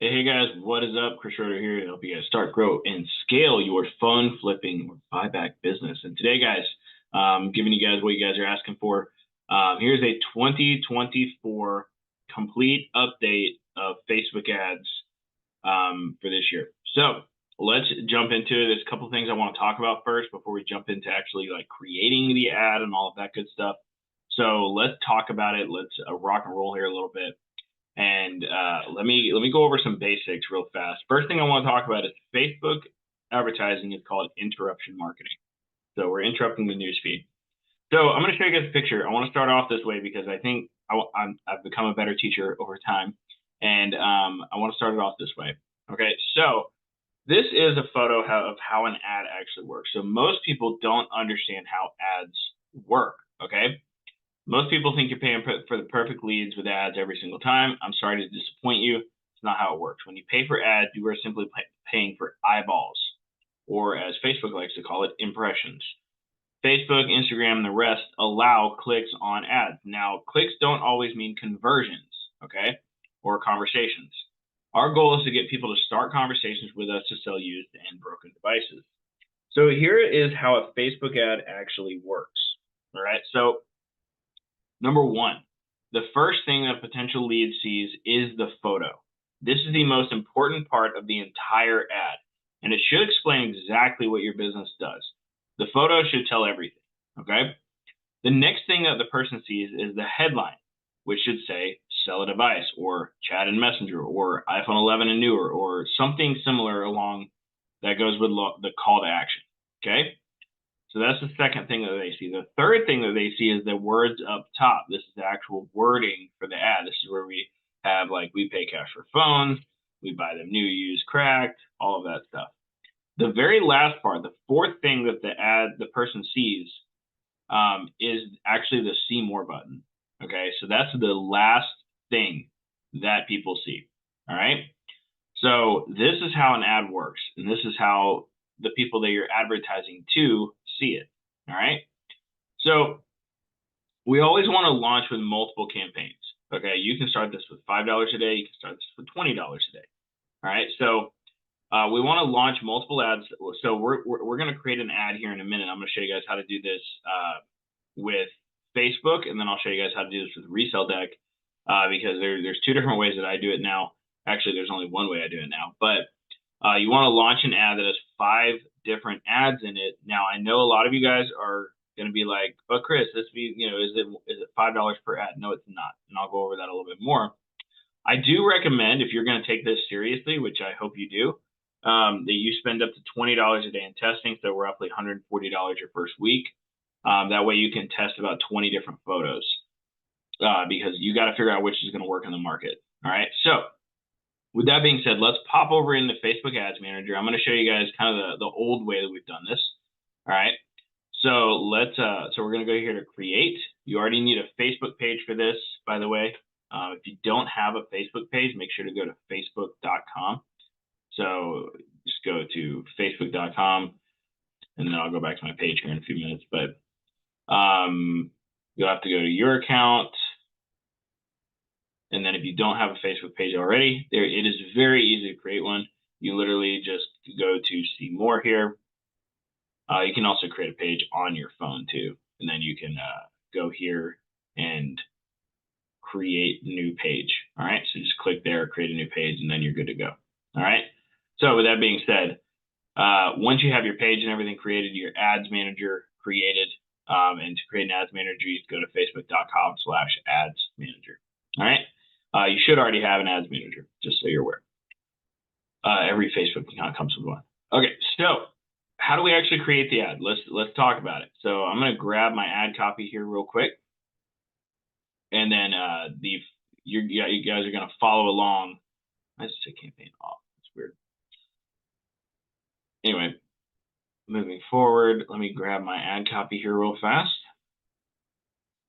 Hey guys, what is up? Chris Schroeder here to help you guys start, grow, and scale your phone flipping or buyback business. And today, guys, giving you guys what you guys are asking for. Here's a 2024 complete update of Facebook ads for this year. So let's jump into it. There's a couple things I want to talk about first before we jump into actually like creating the ad and all of that good stuff. So let's talk about it. Let's rock and roll here a little bit. And let me go over some basics real fast. First thing I want to talk about is Facebook advertising is called interruption marketing. So we're interrupting the newsfeed. So I'm going to show you guys a picture. I want to start off this way because I think I've become a better teacher over time, and I want to start it off this way. Okay, so this is a photo of how an ad actually works. So most people don't understand how ads work. Okay. Most people think you're paying for the perfect leads with ads every single time. I'm sorry to disappoint you. It's not how it works. When you pay for ads, you are simply paying for eyeballs, or as Facebook likes to call it, impressions. Facebook, Instagram, and the rest allow clicks on ads. Now, clicks don't always mean conversions, okay, or conversations. Our goal is to get people to start conversations with us to sell used and broken devices. So here is how a Facebook ad actually works. All right, so number one, the first thing that a potential lead sees is the photo. This is the most important part of the entire ad, and it should explain exactly what your business does. The photo should tell everything, okay? The next thing that the person sees is the headline, which should say, sell a device, or chat and messenger, or iPhone 11 and newer, or something similar along that goes with the call to action, okay? So that's the second thing that they see. The third thing that they see is the words up top. This is the actual wording for the ad. This is where we have like, we pay cash for phones, we buy them new, used, cracked, all of that stuff. The very last part, the fourth thing that the person sees is actually the see more button. Okay, so that's the last thing that people see. All right. So this is how an ad works, and this is how the people that you're advertising to see it. All right. So we always want to launch with multiple campaigns. Okay. You can start this with $5 a day. You can start this with $20 a day. All right. So we want to launch multiple ads. So we're going to create an ad here in a minute. I'm going to show you guys how to do this with Facebook, and then I'll show you guys how to do this with Resell Deck because there's two different ways that I do it now. Actually, there's only one way I do it now, but you want to launch an ad that has 5 different ads in it. Now, I know a lot of you guys are going to be like, "But Chris, is it $5 per ad?" No, it's not, and I'll go over that a little bit more. I do recommend, if you're going to take this seriously, which I hope you do, that you spend up to $20 a day in testing, so roughly $140 your first week. That way you can test about 20 different photos because you got to figure out which is going to work in the market. All right, so with that being said, let's pop over into Facebook Ads Manager. I'm going to show you guys kind of the old way that we've done this. All right. So so we're going to go here to create. You already need a Facebook page for this, by the way. If you don't have a Facebook page, make sure to go to facebook.com. So just go to facebook.com, and then I'll go back to my page here in a few minutes. But you'll have to go to your account. And then if you don't have a Facebook page already, it is very easy to create one. You literally just go to see more here. You can also create a page on your phone too. And then you can go here and create new page. All right. So just click there, create a new page, and then you're good to go. All right. So with that being said, once you have your page and everything created, your ads manager created, and to create an ads manager, you go to facebook.com/ads manager. All right. You should already have an ads manager, just so you're aware. Every Facebook account comes with one. Okay, so how do we actually create the ad? Let's talk about it. So I'm going to grab my ad copy here real quick, and then you guys are going to follow along. I just say campaign off. It's weird. Anyway, moving forward, let me grab my ad copy here real fast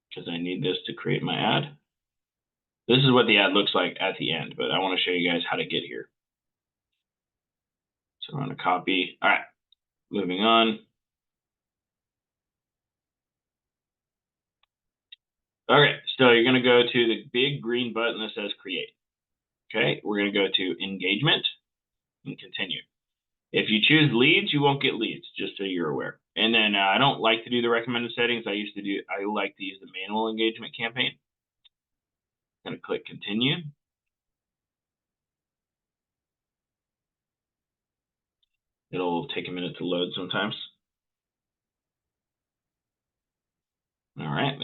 because I need this to create my ad. This is what the ad looks like at the end, but I want to show you guys how to get here. So I'm going to copy. All right, moving on. Okay, so you're going to go to the big green button that says create. Okay, we're going to go to engagement and continue. If you choose leads, you won't get leads, just so you're aware. And then I don't like to do the recommended settings. I like to use the manual engagement campaign. I'm going to click continue. It'll take a minute to load sometimes. All right,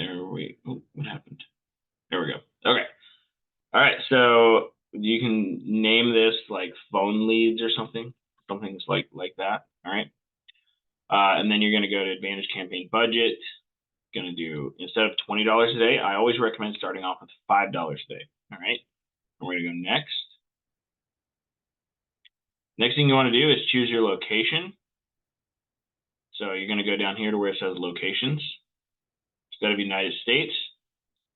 what happened? There we go. Okay. All right, so you can name this like phone leads or something like that. All right. And then you're going to go to Advantage Campaign Budget. Going to do, instead of $20 a day, I always recommend starting off with $5 a day. All right. We're going to go next. Next thing you want to do is choose your location. So you're going to go down here to where it says locations. Instead of United States,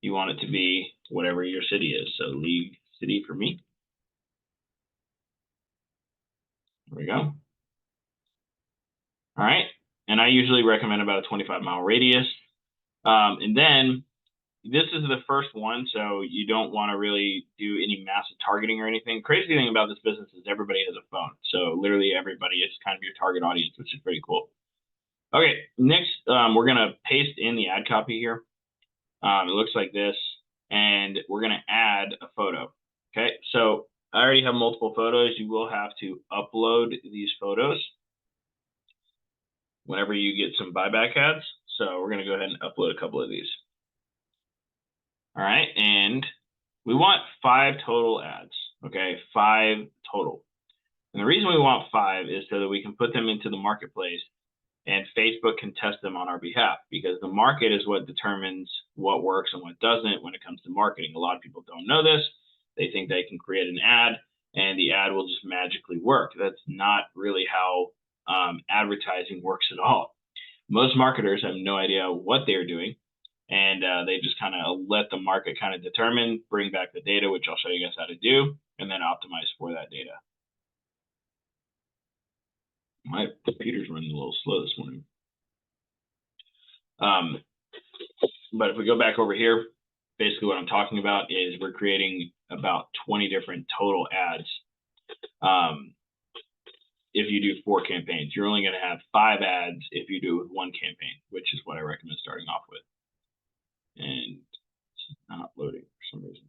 you want it to be whatever your city is. So League City for me. There we go. All right. And I usually recommend about a 25-mile radius. And then this is the first one, so you don't want to really do any massive targeting or anything. Crazy thing about this business is everybody has a phone. So literally everybody is kind of your target audience, which is pretty cool. Okay, next we're going to paste in the ad copy here. It looks like this, and we're going to add a photo. Okay, so I already have multiple photos. You will have to upload these photos whenever you get some buyback ads. So we're going to go ahead and upload a couple of these. All right, and we want 5 total ads, okay? 5 total. And the reason we want 5 is so that we can put them into the marketplace and Facebook can test them on our behalf, because the market is what determines what works and what doesn't when it comes to marketing. A lot of people don't know this. They think they can create an ad and the ad will just magically work. That's not really how advertising works at all. Most marketers have no idea what they're doing. And they just kind of let the market kind of determine, bring back the data, which I'll show you guys how to do, and then optimize for that data. My computer's running a little slow this morning. But if we go back over here, basically what I'm talking about is we're creating about 20 different total ads. If you do 4 campaigns, you're only going to have 5 ads if you do with 1 campaign, which is what I recommend starting off with. And it's not loading for some reason.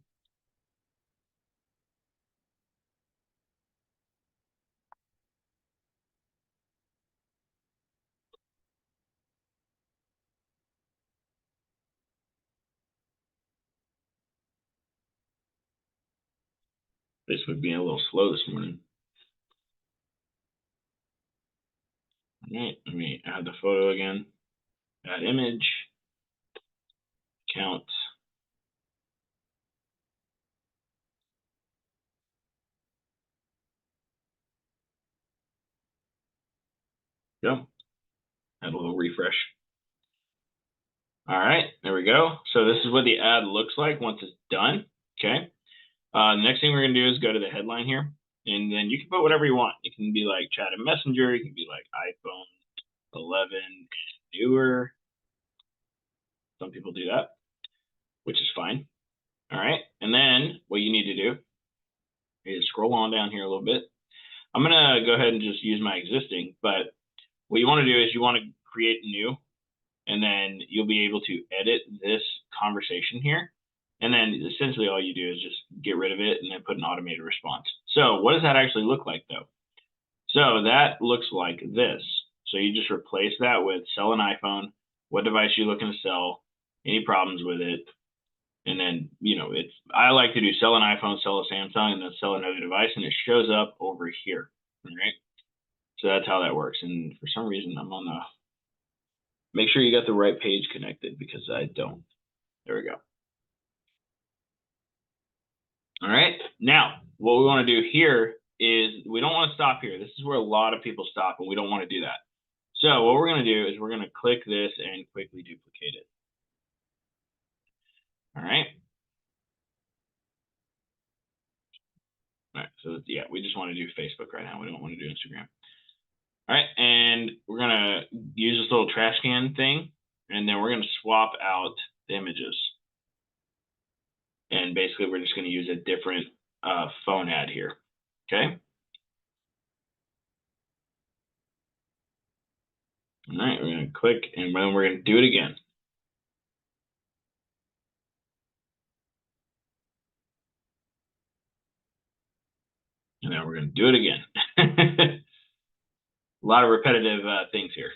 This would be a little slow this morning. All right, let me add the photo again. Add image, count. Go. Add a little refresh. All right, there we go. So this is what the ad looks like once it's done. Okay. The next thing we're gonna do is go to the headline here, and then you can put whatever you want. It can be like chat and messenger. It can be like iPhone 11 and newer. Some people do that, which is fine. All right, and then what you need to do is scroll on down here a little bit. I'm gonna go ahead and just use my existing, but what you want to do is you want to create new, and then you'll be able to edit this conversation here. And then essentially all you do is just get rid of it and then put an automated response. So what does that actually look like though? So that looks like this. So you just replace that with sell an iPhone, what device you're looking to sell, any problems with it. And then, you know, I like to do sell an iPhone, sell a Samsung, and then sell another device, and it shows up over here. All right. So that's how that works. And for some reason I'm on make sure you got the right page connected, because I don't. There we go. All right, now what we want to do here is we don't want to stop here. This is where a lot of people stop, and we don't want to do that. So what we're going to do is we're going to click this and quickly duplicate it. All right. All right, so yeah, we just want to do Facebook right now. We don't want to do Instagram. All right, and we're going to use this little trash can thing, and then we're going to swap out the images. And basically, we're just going to use a different phone ad here. Okay. All right, we're going to click, and then we're going to do it again. And then we're going to do it again. A lot of repetitive things here.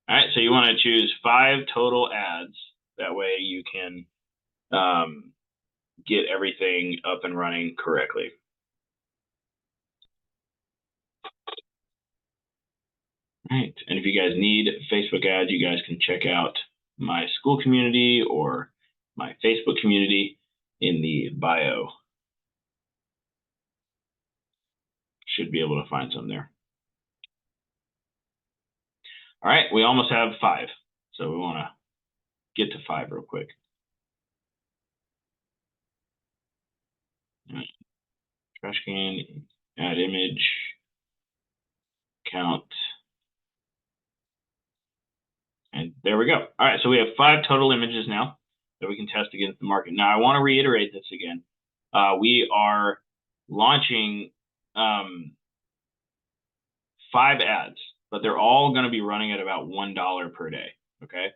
All right, so you want to choose 5 total ads. That way you can get everything up and running correctly. All right, and if you guys need Facebook ads, you guys can check out my school community or my Facebook community in the bio. Should be able to find some there. All right, we almost have 5. So we want to get to 5 real quick. Right. Trash can, add image, count. And there we go. All right, so we have 5 total images now that we can test against the market. Now, I want to reiterate this again. We are launching 5 ads, but they're all going to be running at about $1 per day, okay?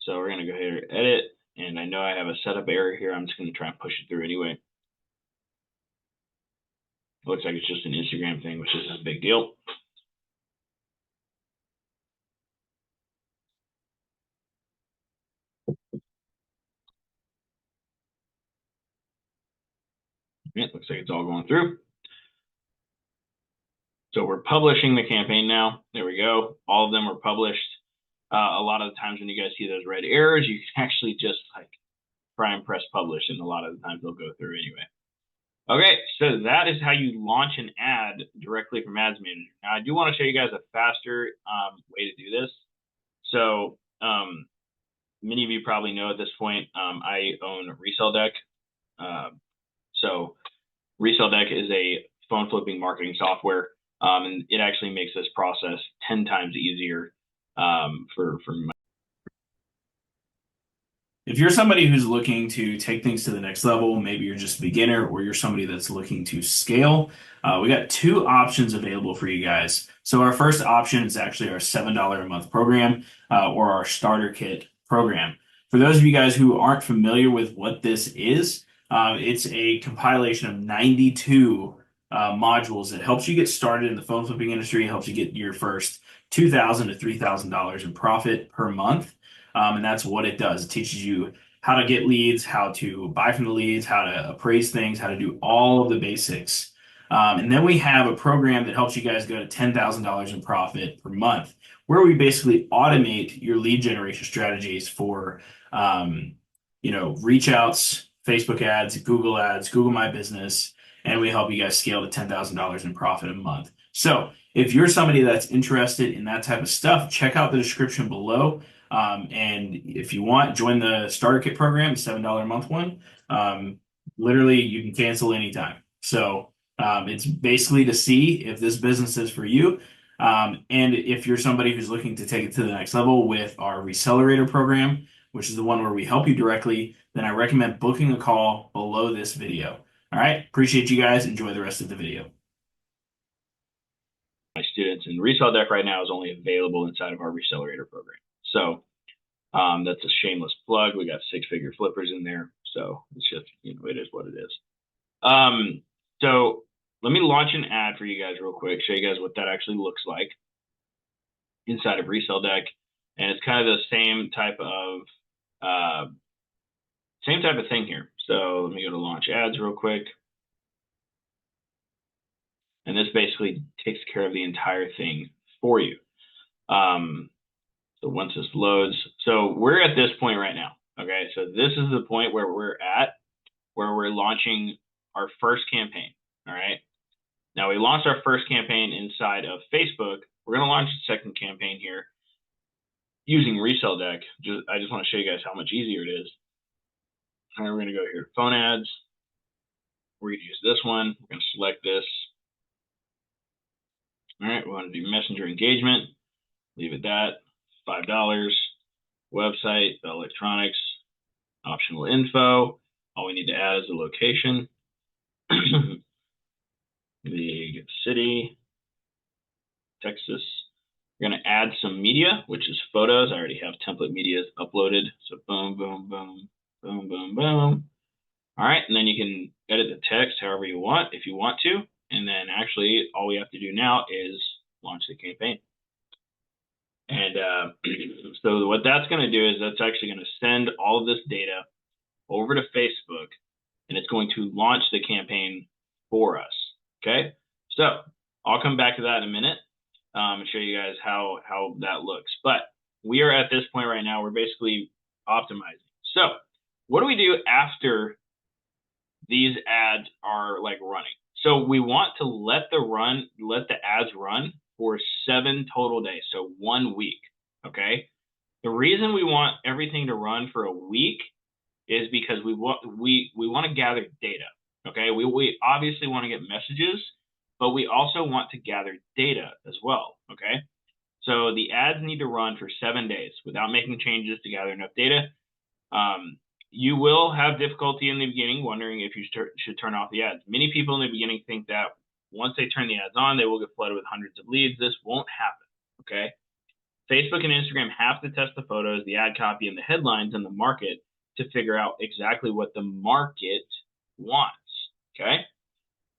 So we're going to go ahead and edit, and I know I have a setup error here. I'm just going to try and push it through anyway. It looks like it's just an Instagram thing, which isn't a big deal. It looks like it's all going through. So we're publishing the campaign now. There we go. All of them are published. A lot of the times when you guys see those red errors, you can actually just like try and press publish, and a lot of the times they'll go through anyway. Okay, so that is how you launch an ad directly from Ads Manager. Now, I do want to show you guys a faster way to do this. So many of you probably know at this point, I own Resell Deck. So Resell Deck is a phone flipping marketing software, and it actually makes this process 10 times easier for my. If you're somebody who's looking to take things to the next level, maybe you're just a beginner or you're somebody that's looking to scale, we got 2 options available for you guys. So our first option is actually our $7 a month program or our starter kit program. For those of you guys who aren't familiar with what this is, it's a compilation of 92 modules that helps you get started in the phone flipping industry, helps you get your first $2,000 to $3,000 in profit per month. And that's what it does. It teaches you how to get leads, how to buy from the leads, how to appraise things, how to do all of the basics. And then we have a program that helps you guys go to $10,000 in profit per month, where we basically automate your lead generation strategies for, reach outs, Facebook ads, Google My Business, and we help you guys scale to $10,000 in profit a month. So if you're somebody that's interested in that type of stuff, check out the description below. And if you want, join the starter kit program, the $7 a month one. Literally, you can cancel anytime. So it's basically to see if this business is for you. And if you're somebody who's looking to take it to the next level with our Recelerator program, which is the one where we help you directly, then I recommend booking a call below this video. All right. Appreciate you guys. Enjoy the rest of the video. My students, and Resell Deck right now is only available inside of our Recelerator program. So that's a shameless plug. We got 6-figure flippers in there. So it's just, it is what it is. So let me launch an ad for you guys real quick, show you guys what that actually looks like inside of Resell Deck. And it's kind of the same type of thing here. So let me go to launch ads real quick. And this basically takes care of the entire thing for you. So once this loads, so we're at this point right now. Okay, so this is the point where we're at, where we're launching our first campaign. All right. Now we launched our first campaign inside of Facebook. We're going to launch the second campaign here using Resell Deck. I just want to show you guys how much easier it is. All right, we're going to go here to phone ads. We're going to use this one. We're going to select this. All right, we want to do messenger engagement. Leave it that. $5. Website, Bell Electronics, optional info. All we need to add is the location. media, which is photos. I already have template medias uploaded. So boom, boom, boom, boom, boom, boom. All right, and then you can edit the text however you want if you want to. And then actually all we have to do now is launch the campaign. And so what that's going to do is that's actually going to send all of this data over to Facebook, and it's going to launch the campaign for us. Okay, so I'll come back to that in a minute and show you guys how that looks. But we are at this point right now. We're basically optimizing. So what do we do after these ads are like running? So we want to let the ads run for 7 total days, so 1 week. Okay. The reason we want everything to run for a week is because we want to gather data. Okay. We obviously want to get messages, but we also want to gather data as well. Okay. So the ads need to run for 7 days without making changes to gather enough data. You will have difficulty in the beginning wondering if you should turn off the ads. Many people in the beginning think that once they turn the ads on, they will get flooded with hundreds of leads. This won't happen, okay? Facebook and Instagram have to test the photos, the ad copy, and the headlines in the market to figure out exactly what the market wants, okay?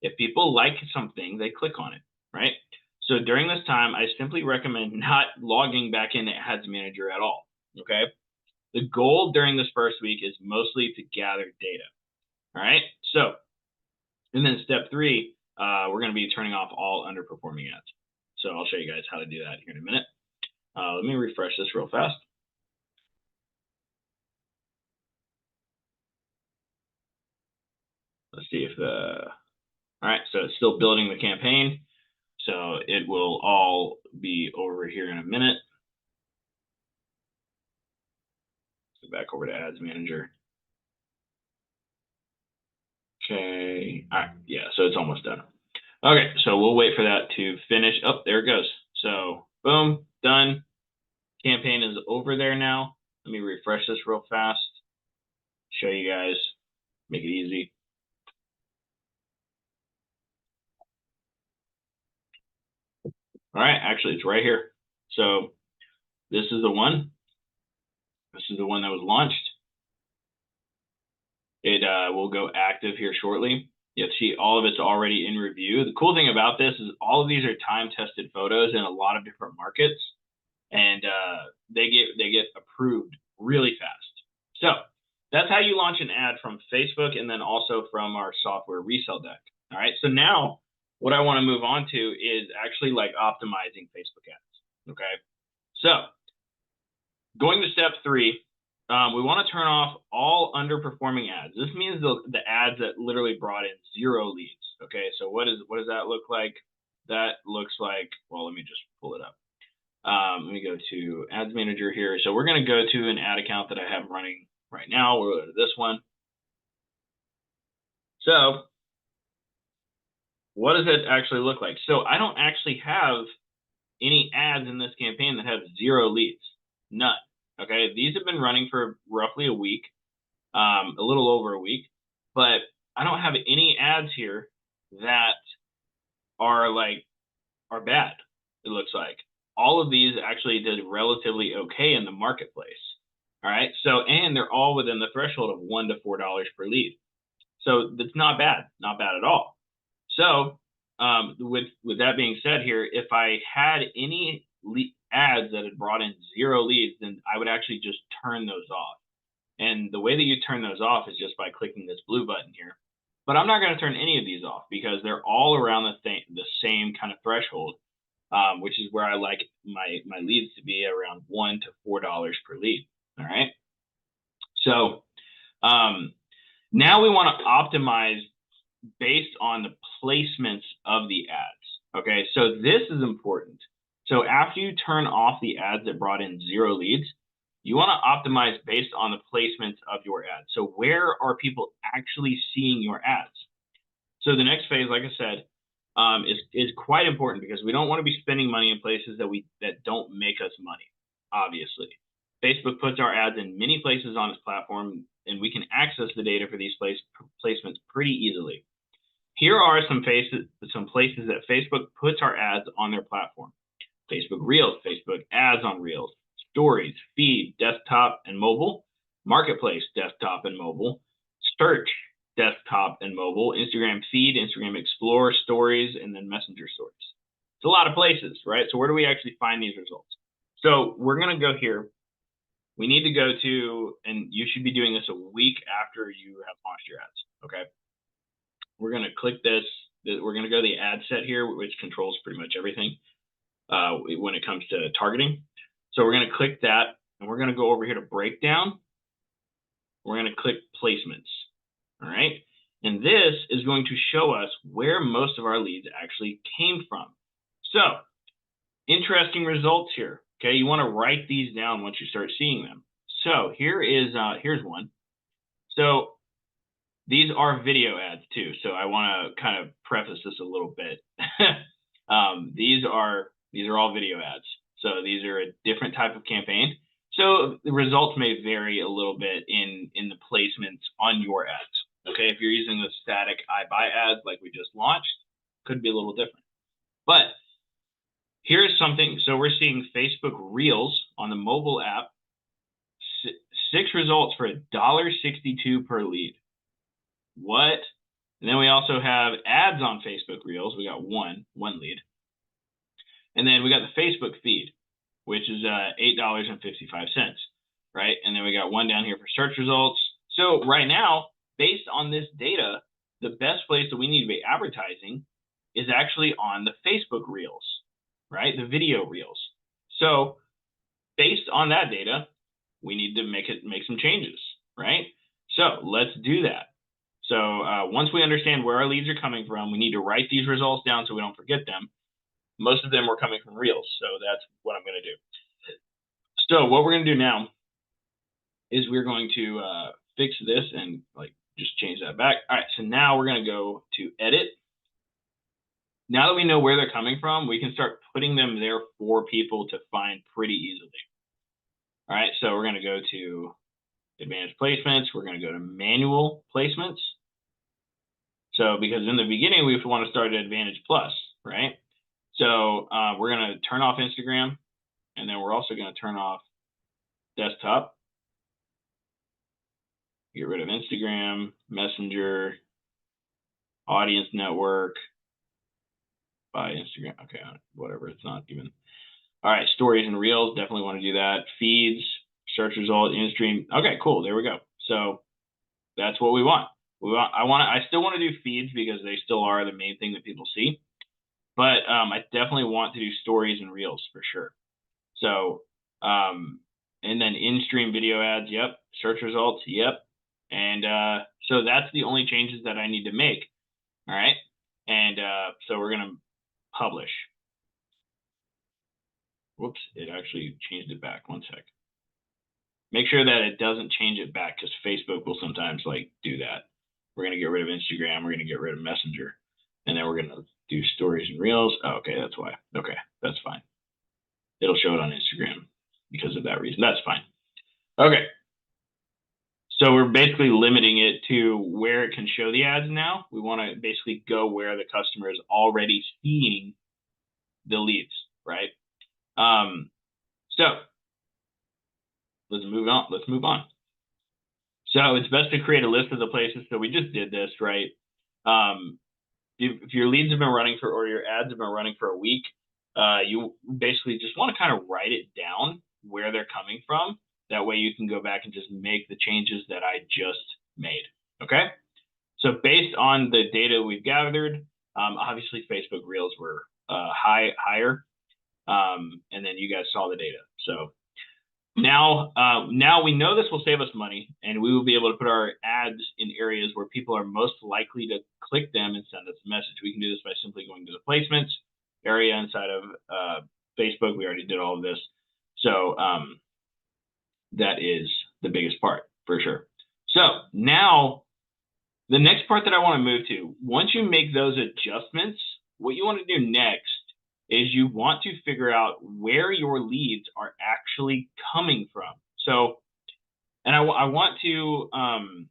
If people like something, they click on it, right? So during this time, I simply recommend not logging back into Ads Manager at all, okay? The goal during this first week is mostly to gather data. All right. So, and then step 3, we're going to be turning off all underperforming ads. So I'll show you guys how to do that here in a minute. Let me refresh this real fast. Let's see if all right. So it's still building the campaign. So it will all be over here in a minute. Go back over to Ads Manager. Okay. All right. Yeah. So it's almost done. Okay. So we'll wait for that to finish. Oh, there it goes. So boom, done. Campaign is over there now. Let me refresh this real fast. Show you guys. Make it easy. All right. Actually, it's right here. So this is the one. This is the one that was launched. It will go active here shortly. You'll see all of it's already in review. The cool thing about this is all of these are time-tested photos in a lot of different markets, and they get approved really fast. So that's how you launch an ad from Facebook and then also from our software resell deck. All right. So now what I want to move on to is actually like optimizing Facebook ads. Okay. So going to step 3. We want to turn off all underperforming ads. This means the ads that literally brought in 0 leads. Okay, so what does that look like? That looks like, well, let me just pull it up. Let me go to Ads Manager here. So we're going to go to an ad account that I have running right now. We'll go to this one. So what does it actually look like? So I don't actually have any ads in this campaign that have 0 leads. None. Okay, these have been running for roughly a week, a little over a week, but I don't have any ads here that are bad. It looks like all of these actually did relatively okay in the marketplace. All right, so and they're all within the threshold of $1 to $4 per lead, so that's not bad at all. So with that being said, here, if I had any ads that had brought in 0 leads, then I would actually just turn those off. And the way that you turn those off is just by clicking this blue button here. But I'm not going to turn any of these off because they're all around the same kind of threshold, which is where I like my leads to be around $1 to $4 per lead. All right. So now we want to optimize based on the placements of the ads. Okay, so this is important. So after you turn off the ads that brought in 0 leads, you want to optimize based on the placements of your ads. So where are people actually seeing your ads? So the next phase, like I said, is quite important because we don't want to be spending money in places that don't make us money, obviously. Facebook puts our ads in many places on its platform, and we can access the data for these placements pretty easily. Here are some places that Facebook puts our ads on their platform. Facebook Reels, Facebook ads on Reels, stories, feed, desktop and mobile, marketplace, desktop and mobile, search, desktop and mobile, Instagram feed, Instagram Explore, stories, and then Messenger stories. It's a lot of places, right? So where do we actually find these results? So we're going to go here. We need to go to, and you should be doing this a week after you have launched your ads, okay? We're going to click this. We're going to go to the ad set here, which controls pretty much everything when it comes to targeting. So we're going to click that, and we're going to go over here to breakdown. We're going to click placements, all right? And this is going to show us where most of our leads actually came from. So interesting results here, okay? You want to write these down once you start seeing them. So here's one. So these are video ads too, so I want to kind of preface this a little bit. These are all video ads, so these are a different type of campaign. So the results may vary a little bit in the placements on your ads. Okay, if you're using the static I buy ads like we just launched, could be a little different. But here's something. So we're seeing Facebook Reels on the mobile app, 6 results for $1.62 per lead. What? And then we also have ads on Facebook Reels. We got one lead. And then we got the Facebook feed, which is $8.55, right? And then we got one down here for search results. So right now, based on this data, the best place that we need to be advertising is actually on the Facebook Reels, right? The video Reels. So based on that data, we need to make some changes, right? So let's do that. So once we understand where our leads are coming from, we need to write these results down so we don't forget them. Most of them were coming from Reels, so that's what I'm going to do. So what we're going to do now is we're going to fix this and just change that back. All right, so now we're going to go to edit. Now that we know where they're coming from, we can start putting them there for people to find pretty easily. All right, so we're going to go to advanced placements. We're going to go to manual placements. So because in the beginning, we want to start at Advantage Plus, right? So we're going to turn off Instagram, and then we're also going to turn off desktop. Get rid of Instagram, Messenger, Audience Network, by Instagram. Okay, whatever, it's not even. All right, stories and Reels, definitely want to do that. Feeds, search result, in-stream. Okay, cool, there we go. So that's what we want. I still want to do feeds because they still are the main thing that people see. But I definitely want to do stories and Reels for sure. So, and then in-stream video ads, yep. Search results, yep. And so that's the only changes that I need to make. All right. And so we're going to publish. Whoops, it actually changed it back. One sec. Make sure that it doesn't change it back because Facebook will sometimes do that. We're going to get rid of Instagram. We're going to get rid of Messenger. And then we're going to do stories and Reels. Oh, okay, that's why. Okay, that's fine. It'll show it on Instagram because of that reason. That's fine. Okay. So we're basically limiting it to where it can show the ads now. We want to basically go where the customer is already seeing the leads, right? So let's move on. So it's best to create a list of the places. So we just did this, right? If your leads have been running or your ads have been running for a week, you basically just want to kind of write it down where they're coming from. That way you can go back and just make the changes that I just made, okay? So based on the data we've gathered, obviously Facebook Reels were higher, and then you guys saw the data. So now we know this will save us money, and we will be able to put our ads in areas where people are most likely to click them and send us a message. We can do this by simply going to the placements area inside of Facebook. We already did all of this. So that is the biggest part for sure. So now the next part that I want to move to, once you make those adjustments, what you want to do next is you want to figure out where your leads are actually coming from. So, and I want to, I'm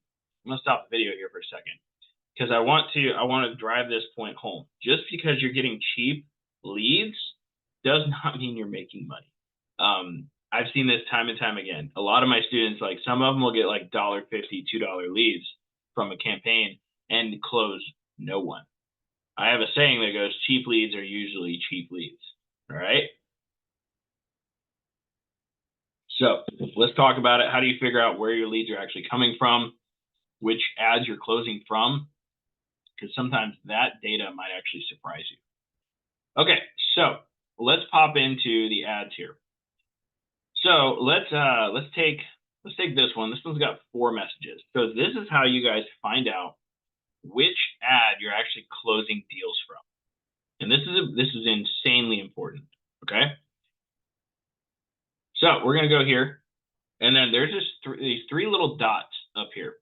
going to stop the video here for a second because I want to drive this point home. Just because you're getting cheap leads does not mean you're making money. I've seen this time and time again. A lot of my students, like some of them will get like $1.50, $2 leads from a campaign and close no one. I have a saying that goes, cheap leads are usually cheap leads. All right. So let's talk about it. How do you figure out where your leads are actually coming from, which ads you're closing from? Because sometimes that data might actually surprise you. Okay, so let's pop into the ads here. So let's take this one. This one's got 4 messages. So this is how you guys find out which ad you're actually closing deals from. And this is insanely important. Okay. So we're gonna go here, and then there's just these 3 little dots up here.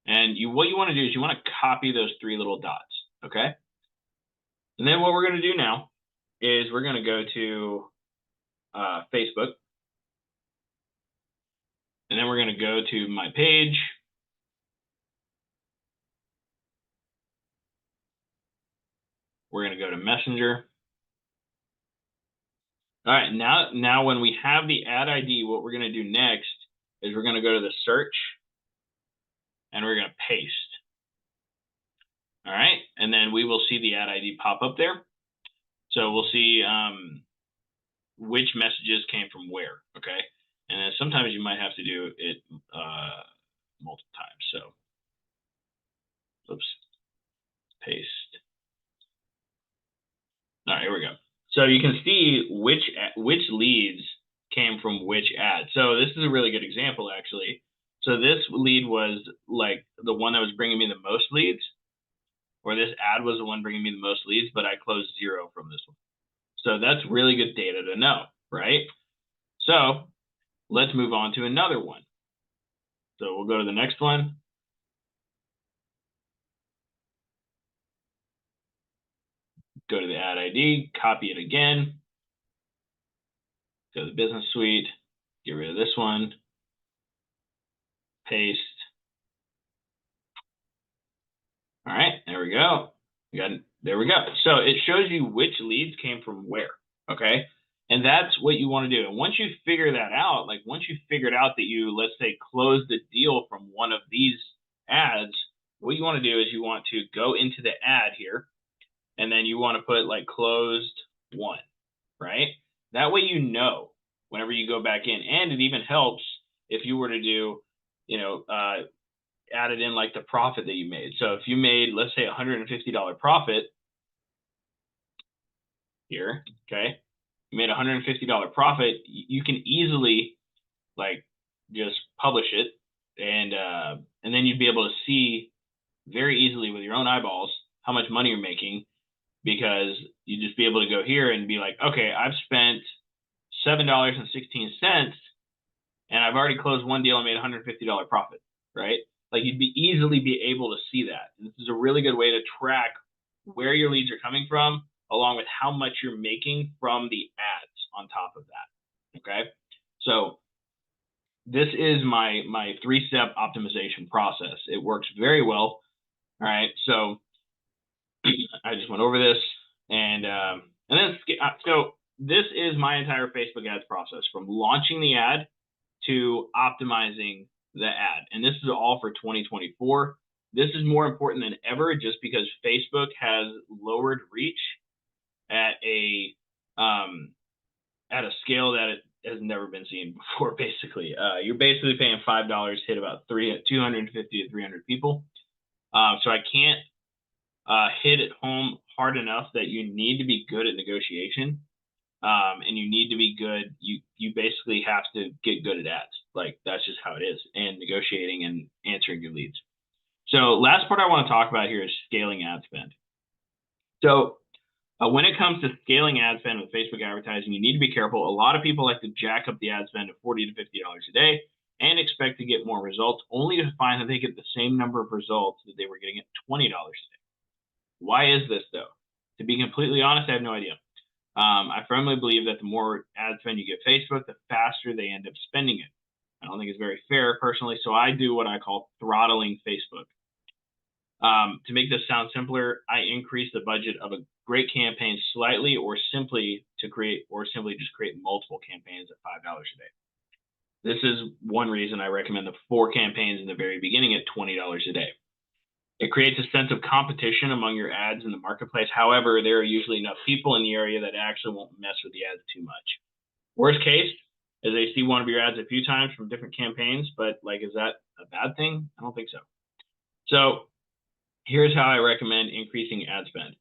And what you want to do is you want to copy those 3 little dots. Okay. And then what we're gonna do now is we're gonna go to Facebook. And then we're going to go to my page. We're going to go to Messenger. All right, now when we have the ad ID, what we're going to do next is we're going to go to the search and we're going to paste. All right, and then we will see the ad ID pop up there. So we'll see which messages came from where, okay? And then sometimes you might have to do it multiple times. So, oops, paste. All right, here we go. So you can see which leads came from which ad. So this is a really good example, actually. So this lead was like the one that was bringing me the most leads, or this ad was the one bringing me the most leads, but I closed 0 from this one. So that's really good data to know, right? So let's move on to another one. So we'll go to the next one. Go to the ad ID, copy it again. Go to the business suite, get rid of this one, paste. All right, there we go. There we go. So it shows you which leads came from where, okay? And that's what you want to do. And once you figure that out, like once you figured out that you, let's say, closed the deal from one of these ads, what you want to do is you want to go into the ad here, and then you want to put like closed 1, right? That way you know whenever you go back in. And it even helps if you were to do, added in like the profit that you made. So if you made, let's say, $150 profit here, okay, you made $150 profit, you can easily like just publish it, and then you'd be able to see very easily with your own eyeballs how much money you're making, because you just be able to go here and be like, okay, I've spent $7.16 and I've already closed 1 deal and made $150 profit, right? Like you'd easily be able to see that. And this is a really good way to track where your leads are coming from, along with how much you're making from the ads on top of that. Okay. So this is my 3-step optimization process. It works very well. All right. So I just went over this, and then so this is my entire Facebook ads process, from launching the ad to optimizing the ad. And this is all for 2024. This is more important than ever, just because Facebook has lowered reach at a scale that it has never been seen before. Basically, you're basically paying $5 to hit about 250 to 300 people. So I can't hit it home hard enough that you need to be good at negotiation, and you need to be good. You basically have to get good at ads. Like that's just how it is, and negotiating and answering your leads. So last part I want to talk about here is scaling ad spend. So when it comes to scaling ad spend with Facebook advertising, you need to be careful. A lot of people like to jack up the ad spend to $40 to $50 a day and expect to get more results, only to find that they get the same number of results that they were getting at $20 a day. Why is this, though? To be completely honest, I have no idea. I firmly believe that the more ad spend you give Facebook, the faster they end up spending it. I don't think it's very fair, personally, so I do what I call throttling Facebook. To make this sound simpler, I increase the budget of a great campaign slightly, or simply just create multiple campaigns at $5 a day. This is one reason I recommend the 4 campaigns in the very beginning at $20 a day. It creates a sense of competition among your ads in the marketplace. However, there are usually enough people in the area that actually won't mess with the ads too much. Worst case is they see one of your ads a few times from different campaigns, but like, is that a bad thing? I don't think so. So here's how I recommend increasing ad spend.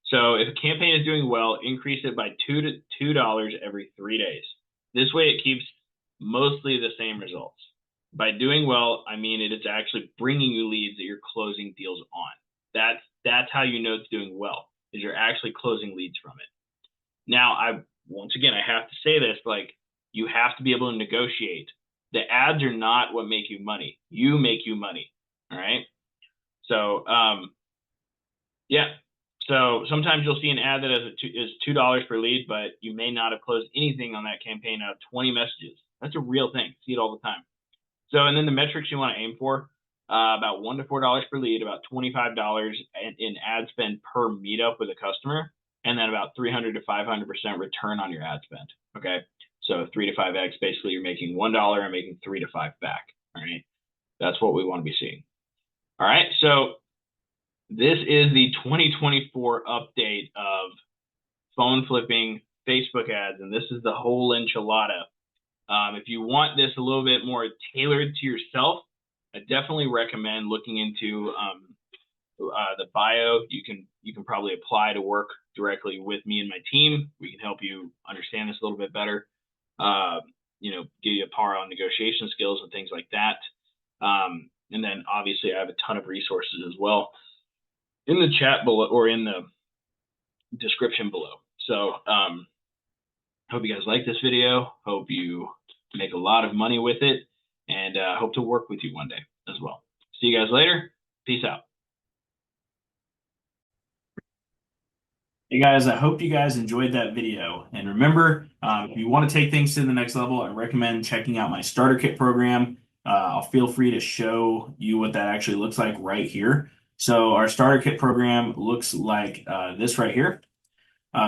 So if a campaign is doing well, increase it by $2 every 3 days. This way it keeps mostly the same results. By doing well, I mean it's actually bringing you leads that you're closing deals on. That's how you know it's doing well, is you're actually closing leads from it. Now, I have to say this, like, you have to be able to negotiate. The ads are not what make you money. You make you money. All right. So, yeah. So sometimes you'll see an ad that is $2 per lead, but you may not have closed anything on that campaign out of 20 messages. That's a real thing. See it all the time. So, and then the metrics you want to aim for, about $1 to $4 per lead, about $25 in ad spend per meetup with a customer, and then about 300 to 500% return on your ad spend. Okay. So 3 to 5x, basically you're making $1 and making 3 to 5 back. All right. That's what we want to be seeing. All right. So this is the 2024 update of phone flipping Facebook ads, and this is the whole enchilada. If you want this a little bit more tailored to yourself, I definitely recommend looking into the bio. You can probably apply to work directly with me and my team. We can help you understand this a little bit better. Give you a par on negotiation skills and things like that. And then obviously I have a ton of resources as well in the chat below or in the description below. So hope you guys like this video. Hope you make a lot of money with it, and hope to work with you one day as well. See you guys later. Peace out. Hey guys, I hope you guys enjoyed that video. And remember, if you want to take things to the next level, I recommend checking out my starter kit program. I'll feel free to show you what that actually looks like right here. So our starter kit program looks like this right here.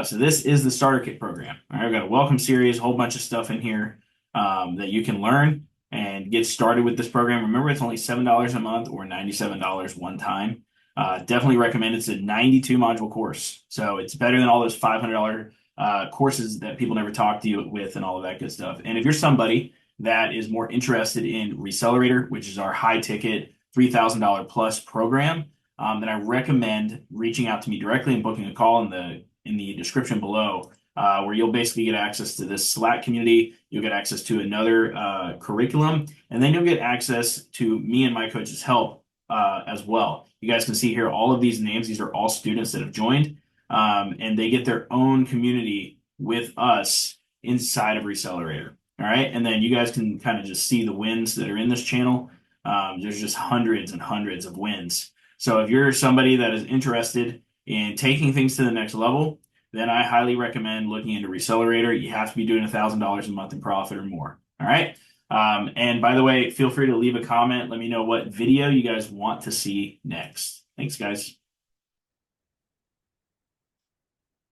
So this is the starter kit program. All right, we've got a welcome series, a whole bunch of stuff in here that you can learn and get started with this program. Remember, it's only $7 a month or $97 one time. Definitely recommend. It's a 92 module course. So it's better than all those $500 courses that people never talk to you with and all of that good stuff. And if you're somebody that is more interested in Resellerator, which is our high ticket $3,000 plus program, then I recommend reaching out to me directly and booking a call in the description below, where you'll basically get access to this Slack community. You'll get access to another curriculum, and then you'll get access to me and my coach's help as well. You guys can see here all of these names. These are all students that have joined, and they get their own community with us inside of Resellerator. All right, and then you guys can kind of just see the wins that are in this channel. There's just hundreds and hundreds of wins. So if you're somebody that is interested in taking things to the next level, then I highly recommend looking into Resellerator. You have to be doing $1,000 a month in profit or more. All right. And by the way, feel free to leave a comment. Let me know what video you guys want to see next. Thanks, guys.